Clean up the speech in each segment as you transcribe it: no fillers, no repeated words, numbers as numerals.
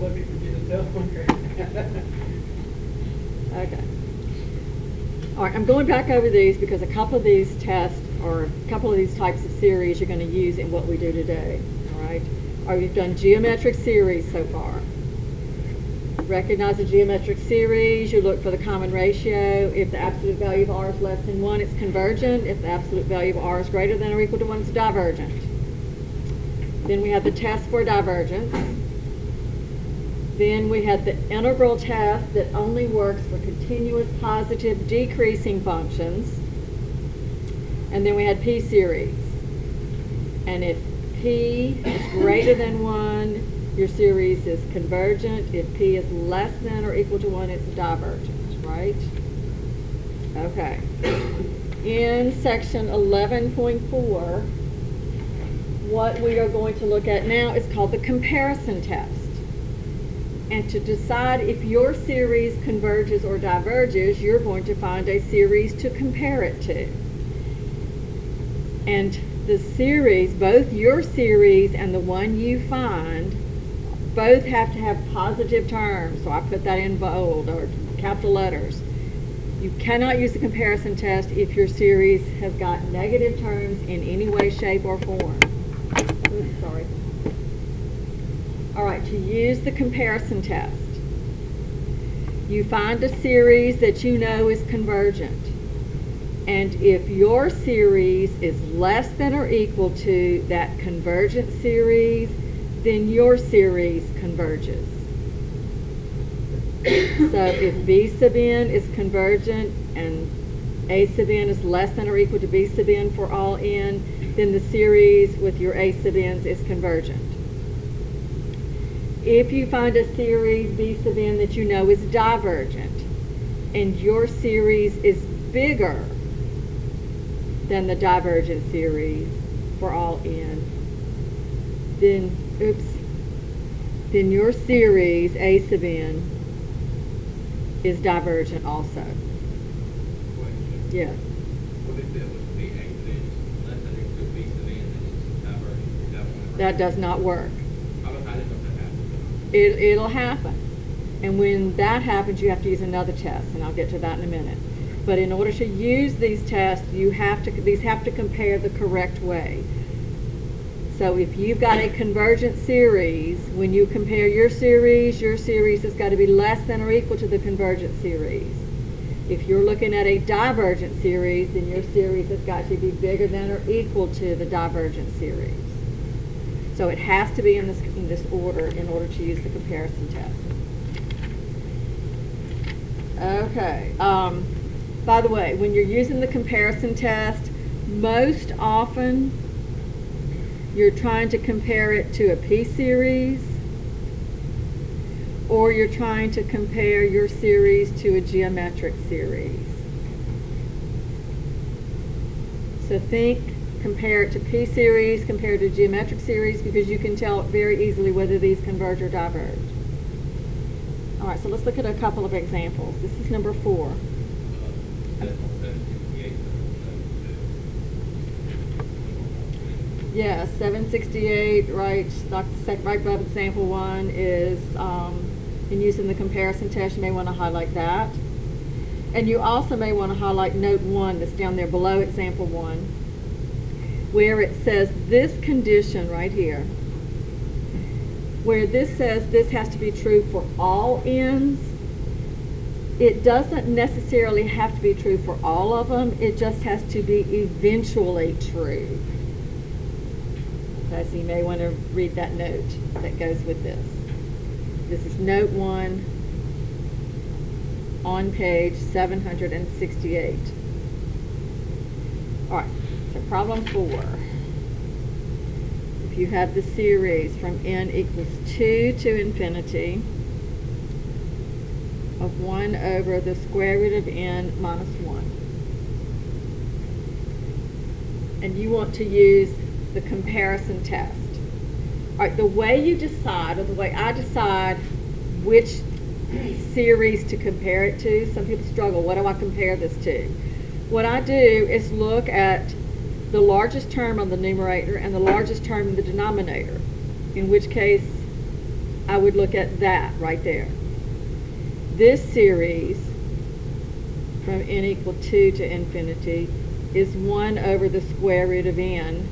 let me forget to tell them. Okay. All right, I'm going back over these because a couple of these tests or a couple of these types of series you're going to use in what we do today. All right. Or you've done geometric series so far. Recognize a geometric series. You look for the common ratio. If the absolute value of r is less than 1, it's convergent. If the absolute value of r is greater than or equal to 1, it's divergent. Then we have the test for divergence. Then we had the integral test that only works for continuous positive decreasing functions. And then we had p-series. And if p is greater than 1, your series is convergent. If p is less than or equal to 1, it's divergent, right? Okay. In section 11.4, what we are going to look at now is called the comparison test. And to decide if your series converges or diverges, you're going to find a series to compare it to. And the series, both your series and the one you find, both have to have positive terms. So I put that in bold or capital letters. You cannot use the comparison test if your series has got negative terms in any way, shape, or form. Oops, sorry. All right, to use the comparison test, you find a series that you know is convergent. And if your series is less than or equal to that convergent series, then your series converges. So if b sub n is convergent and a sub n is less than or equal to b sub n for all n, then the series with your a sub n's is convergent. If you find a series b sub n that you know is divergent and your series is bigger than the divergent series for all n, then your series a sub n is divergent also. Yeah. What if it would be a sub n less than or equal to b sub n, then it's divergent? That does not work. How did that happen? It'll happen. And when that happens, you have to use another test, and I'll get to that in a minute. But in order to use these tests, these have to compare the correct way. So if you've got a convergent series, when you compare your series has got to be less than or equal to the convergent series. If you're looking at a divergent series, then your series has got to be bigger than or equal to the divergent series. So it has to be in this order in order to use the comparison test. Okay. By the way, when you're using the comparison test, most often you're trying to compare it to a p-series, or you're trying to compare your series to a geometric series. So compare it to p-series, compare it to geometric series, because you can tell very easily whether these converge or diverge. All right, so let's look at a couple of examples. This is number 4. Yeah, 768, right above example 1 is in using the comparison test. You may want to highlight that. And you also may want to highlight note 1 that's down there below example 1, where it says this condition right here, where this says this has to be true for all n's. It doesn't necessarily have to be true for all of them. It just has to be eventually true. Okay, so you may want to read that note that goes with this. This is note 1 on page 768. All right, so problem 4. If you have the series from n equals 2 to infinity of 1 over the square root of n minus 1. And you want to use the comparison test. All right, the way you decide, or the way I decide which series to compare it to, some people struggle, what do I compare this to? What I do is look at the largest term on the numerator and the largest term in the denominator, in which case I would look at that right there. This series from n equal 2 to infinity is 1 over the square root of n,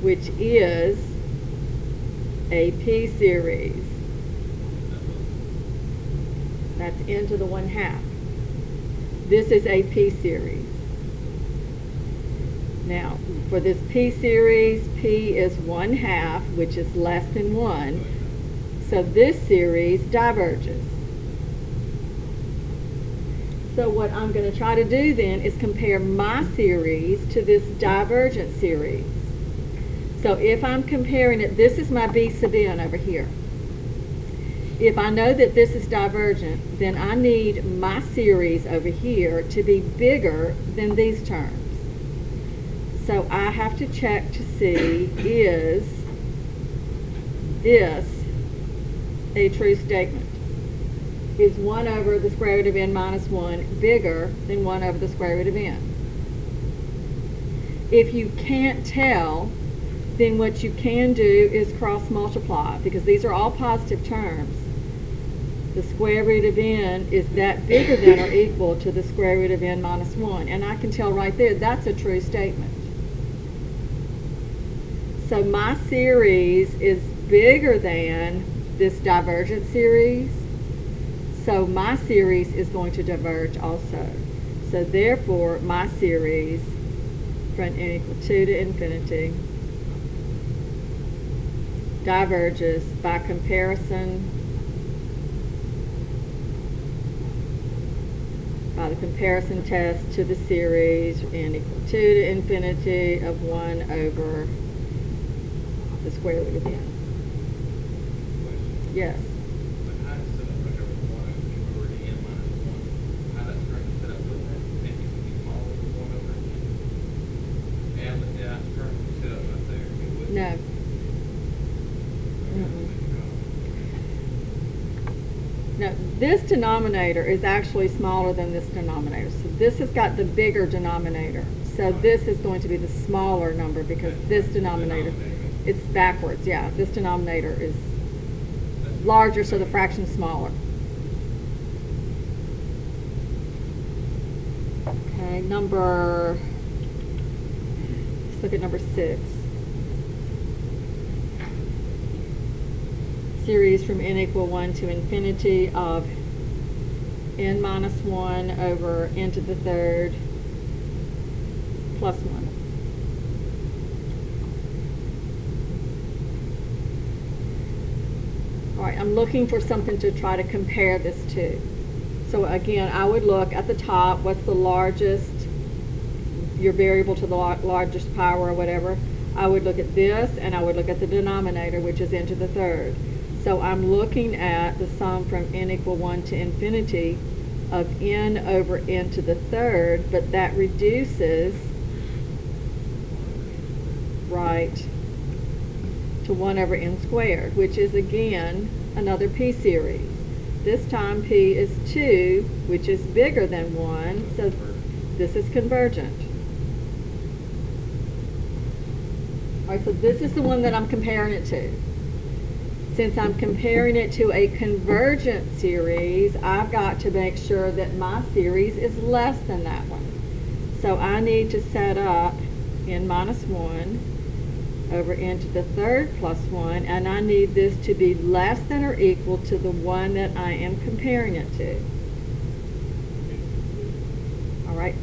which is a p series. That's n to the 1/2. This is a p series. Now, for this p series, p is 1/2, which is less than 1. So this series diverges. So what I'm going to try to do then is compare my series to this divergent series. So if I'm comparing it, this is my b sub n over here. If I know that this is divergent, then I need my series over here to be bigger than these terms. So I have to check to see, is this a true statement? Is 1 over the square root of n minus 1 bigger than 1 over the square root of n? If you can't tell, then what you can do is cross multiply, because these are all positive terms. The square root of n is that bigger than or equal to the square root of n minus 1. And I can tell right there that's a true statement. So my series is bigger than this divergent series. So my series is going to diverge also. So therefore, my series from n equal 2 to infinity diverges by comparison, by the comparison test to the series n equal 2 to infinity of 1 over the square root of n. Yes. But how does it set up right over 1 over n minus 1? How does it set up with that? It can be smaller than 1 over n. And with that currently set up right there, it would. No. Now, this denominator is actually smaller than this denominator. So this has got the bigger denominator. So this is going to be the smaller number because this denominator, it's backwards, yeah. This denominator is larger, so the fraction's smaller. Okay, let's look at number 6. Series from n equal 1 to infinity of n minus 1 over n to the third plus 1. All right, I'm looking for something to try to compare this to. So again, I would look at the top, what's the largest, your variable to the largest power or whatever. I would look at this, and I would look at the denominator, which is n to the third. So I'm looking at the sum from n equal 1 to infinity of n over n to the third, but that reduces, right, to 1 over n squared, which is again another p series. This time p is 2, which is bigger than 1, so this is convergent. All right, so this is the one that I'm comparing it to. Since I'm comparing it to a convergent series, I've got to make sure that my series is less than that one. So I need to set up n minus 1 over n to the third plus 1, and I need this to be less than or equal to the one that I am comparing it to. All right.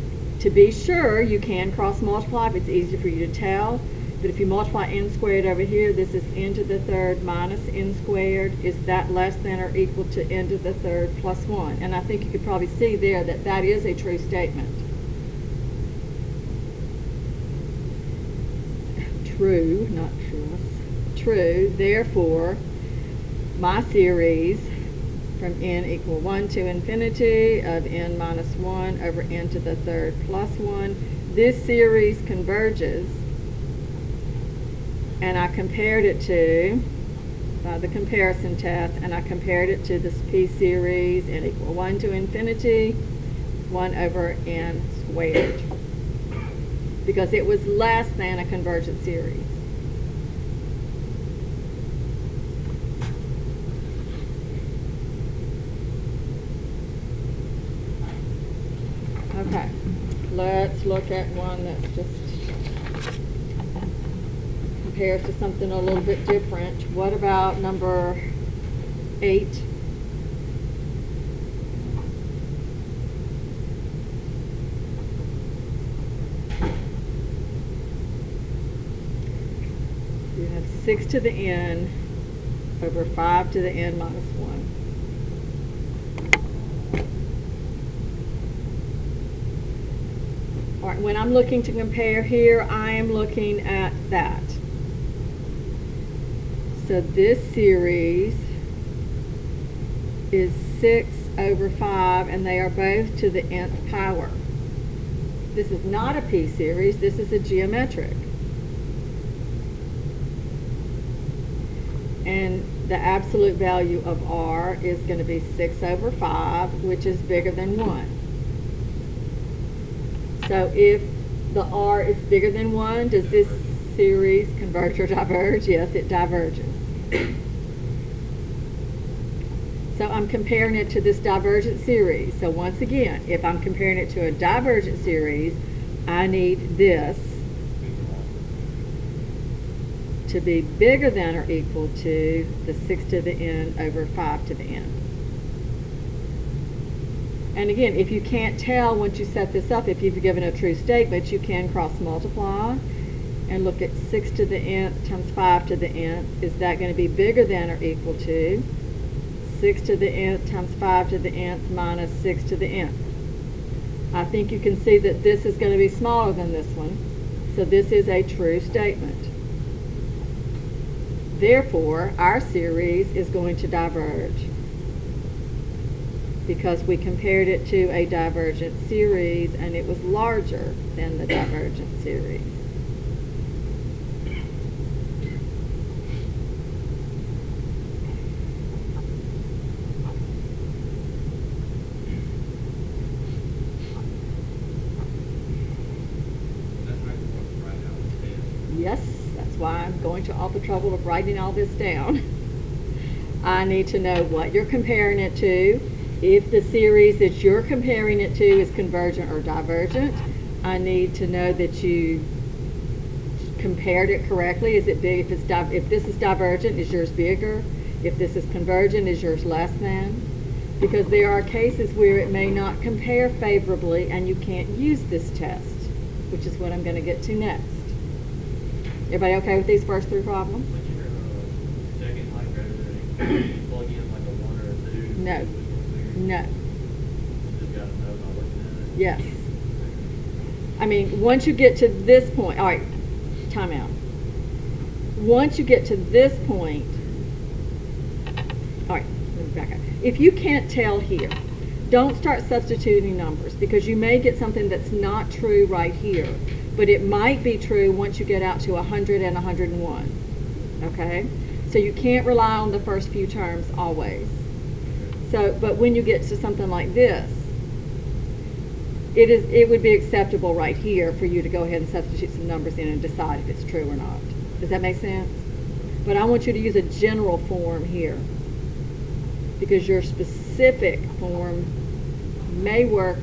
To be sure, you can cross multiply if it's easy for you to tell. But if you multiply n squared over here, this is n to the third minus n squared. Is that less than or equal to n to the third plus 1? And I think you could probably see there that that is a true statement. True, not truth. True. Therefore, my series from n equal 1 to infinity of n minus 1 over n to the third plus 1, this series converges. And I compared it to, by the comparison test, and I compared it to this p series n equal 1 to infinity, 1 over n squared. Because it was less than a convergent series. Okay, let's look at one that's just compares to something a little bit different. What about number 8? You have 6 to the n over 5 to the n minus 1. All right, when I'm looking to compare here, I am looking at that. So this series is 6 over 5, and they are both to the nth power. This is not a p-series, this is a geometric. And the absolute value of r is going to be 6 over 5, which is bigger than 1. So if the r is bigger than 1, does this series converge or diverge? Yes, it diverges. So I'm comparing it to this divergent series. So once again, if I'm comparing it to a divergent series, I need this to be bigger than or equal to the 6 to the n over 5 to the n. And again, if you can't tell once you set this up, if you've given a true statement, you can cross multiply and look at 6 to the nth times 5 to the nth. Is that going to be bigger than or equal to 6 to the nth times 5 to the nth minus 6 to the nth? I think you can see that this is going to be smaller than this one. So this is a true statement. Therefore, our series is going to diverge because we compared it to a divergent series and it was larger than the divergent series. Yes, that's why I'm going to all the trouble of writing all this down. I need to know what you're comparing it to. If the series that you're comparing it to is convergent or divergent, I need to know that you compared it correctly. Is it big? If this is divergent, is yours bigger? If this is convergent, is yours less than? Because there are cases where it may not compare favorably and you can't use this test, which is what I'm going to get to next. Everybody okay with these first 3 problems? Checking like everything, plug in like a 1 or a 2. No. No. Just got to know by looking at it. Yes. I mean, once you get to this point, all right, time out. Once you get to this point, all right, let me back up. If you can't tell here, don't start substituting numbers because you may get something that's not true right here, but it might be true once you get out to 100 and 101, okay? So you can't rely on the first few terms always. So, but when you get to something like this, it would be acceptable right here for you to go ahead and substitute some numbers in and decide if it's true or not. Does that make sense? But I want you to use a general form here because your specific form may work,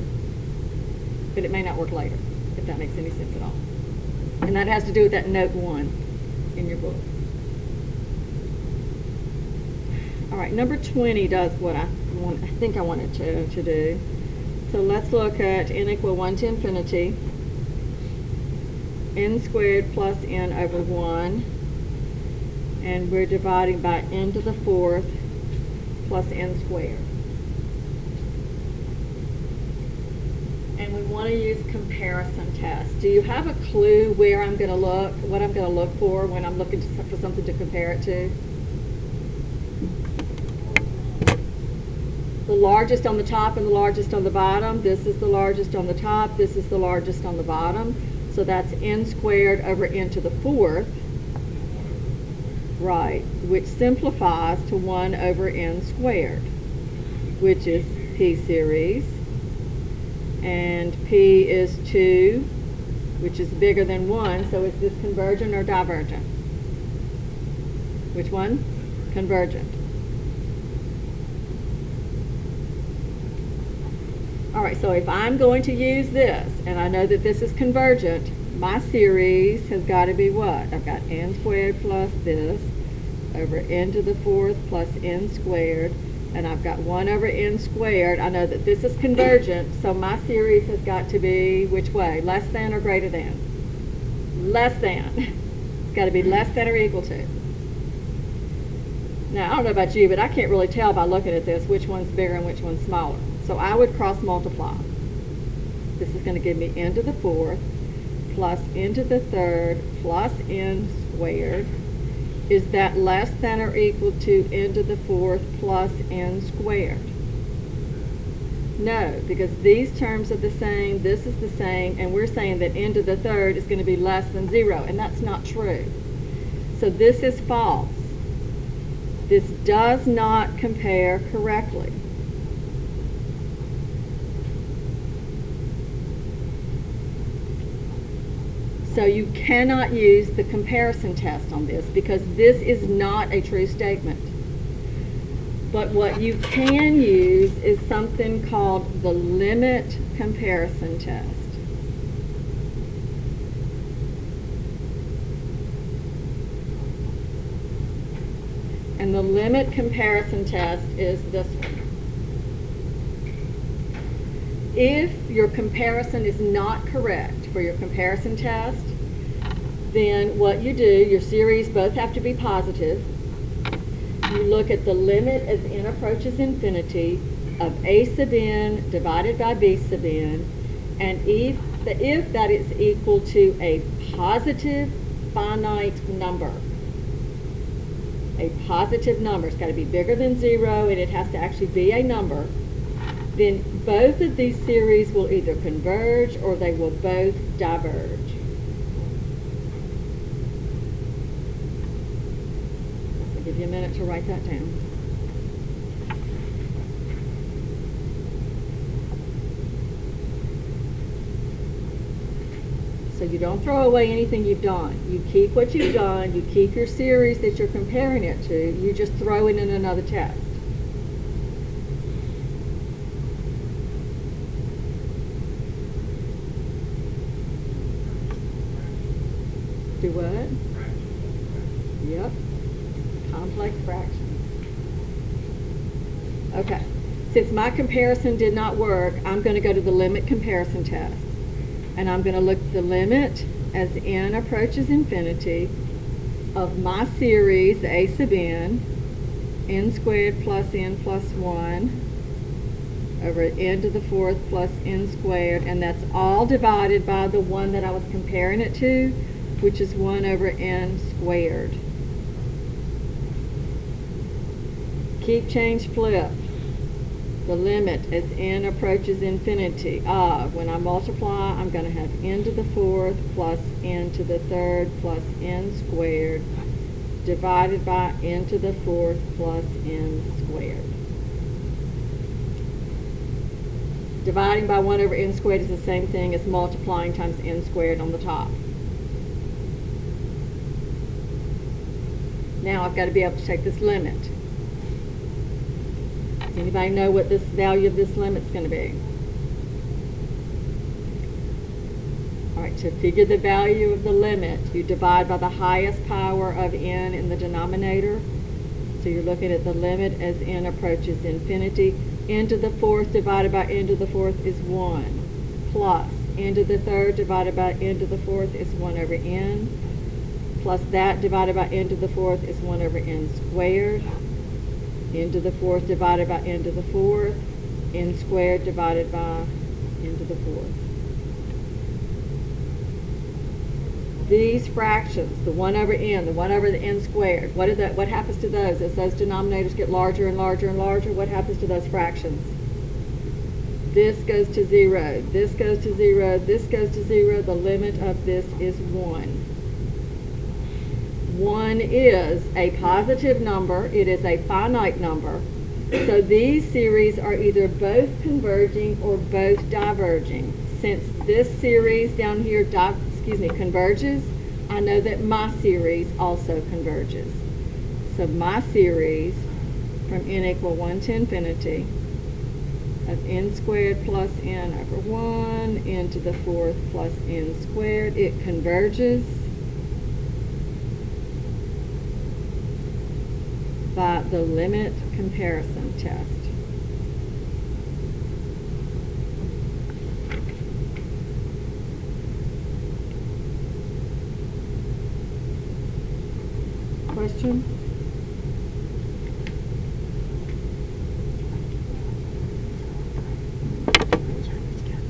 but it may not work later, if that makes any sense at all. And that has to do with that note 1 in your book. All right, number 20 does what I think I wanted to do. So let's look at n equal 1 to infinity, n squared plus n over 1, and we're dividing by n to the 4th plus n squared. And we want to use comparison tests. Do you have a clue where I'm going to look, what I'm going to look for when I'm looking for something to compare it to? The largest on the top and the largest on the bottom. This is the largest on the top. This is the largest on the bottom. So that's n squared over n to the 4th. Right, which simplifies to 1 over n squared, which is p series. And p is 2, which is bigger than 1. So is this convergent or divergent? Which one? Convergent. All right, so if I'm going to use this, and I know that this is convergent, my series has got to be what? I've got n squared plus this over n to the fourth plus n squared, and I've got 1 over n squared. I know that this is convergent, so my series has got to be which way? Less than or greater than? Less than. It's got to be less than or equal to. Now, I don't know about you, but I can't really tell by looking at this which one's bigger and which one's smaller. So I would cross multiply. This is going to give me n to the fourth plus n to the third plus n squared. Is that less than or equal to n to the fourth plus n squared? No, because these terms are the same, this is the same, and we're saying that n to the third is going to be less than 0, and that's not true. So this is false. This does not compare correctly. So you cannot use the comparison test on this because this is not a true statement. But what you can use is something called the limit comparison test. And the limit comparison test is this one. If your comparison is not correct for your comparison test, then what you do, your series both have to be positive. You look at the limit as n approaches infinity of a sub n divided by b sub n, and if that is equal to a positive finite number, a positive number, it's got to be bigger than 0 and it has to actually be a number, then both of these series will either converge or they will both diverge. I'll give you a minute to write that down. So you don't throw away anything you've done. You keep what you've done, you keep your series that you're comparing it to, you just throw it in another test. Do what? Yep. Complex fractions. Okay. Since my comparison did not work, I'm going to go to the limit comparison test. And I'm going to look at the limit as n approaches infinity of my series, a sub n squared plus n plus 1 over n to the fourth plus n squared, and that's all divided by the one that I was comparing it to, which is 1 over n squared. Keep, change, flip. The limit as n approaches infinity of, when I multiply, I'm going to have n to the fourth plus n to the third plus n squared divided by n to the fourth plus n squared. Dividing by 1 over n squared is the same thing as multiplying times n squared on the top. Now I've got to be able to take this limit. Does anybody know what this value of this limit is going to be? All right, to figure the value of the limit, you divide by the highest power of n in the denominator. So you're looking at the limit as n approaches infinity. N to the fourth divided by n to the fourth is 1, plus n to the third divided by n to the fourth is 1 over n, plus that divided by n to the fourth is 1 over n squared. N to the fourth divided by n to the fourth, n squared divided by n to the fourth. These fractions, the 1 over n, the 1 over the n squared, what happens to those? As those denominators get larger and larger and larger, what happens to those fractions? This goes to 0, this goes to 0, this goes to 0. The limit of this is 1. 1 is a positive number. It is a finite number. So these series are either both converging or both diverging. Since this series down here converges, I know that my series also converges. So my series from n equal 1 to infinity of n squared plus n over 1 n to the fourth plus n squared. It converges by the limit comparison test. Question?